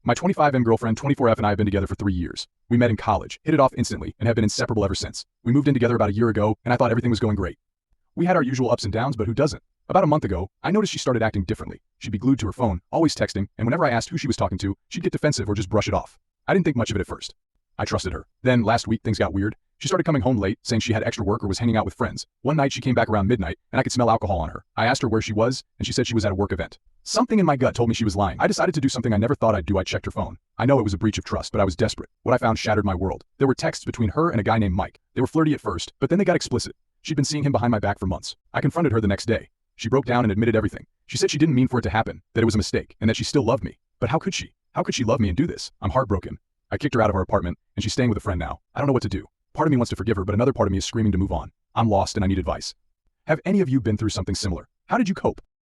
My 25M girlfriend 24F and I have been together for 3 years. We met in college, hit it off instantly, and have been inseparable ever since. We moved in together about a year ago, and I thought everything was going great. We had our usual ups and downs, but who doesn't? About a month ago, I noticed she started acting differently. She'd be glued to her phone, always texting, and whenever I asked who she was talking to, she'd get defensive or just brush it off. I didn't think much of it at first. I trusted her. Then, last week, things got weird. She started coming home late, saying she had extra work or was hanging out with friends. One night, she came back around midnight, and I could smell alcohol on her. I asked her where she was, and she said she was at a work event. Something in my gut told me she was lying. I decided to do something I never thought I'd do. I checked her phone. I know it was a breach of trust, but I was desperate. What I found shattered my world. There were texts between her and a guy named Mike. They were flirty at first, but then they got explicit. She'd been seeing him behind my back for months. I confronted her the next day. She broke down and admitted everything. She said she didn't mean for it to happen, that it was a mistake, and that she still loved me. But how could she? How could she love me and do this? I'm heartbroken. I kicked her out of our apartment, and she's staying with a friend now. I don't know what to do. Part of me wants to forgive her, but another part of me is screaming to move on. I'm lost and I need advice. Have any of you been through something similar? How did you cope?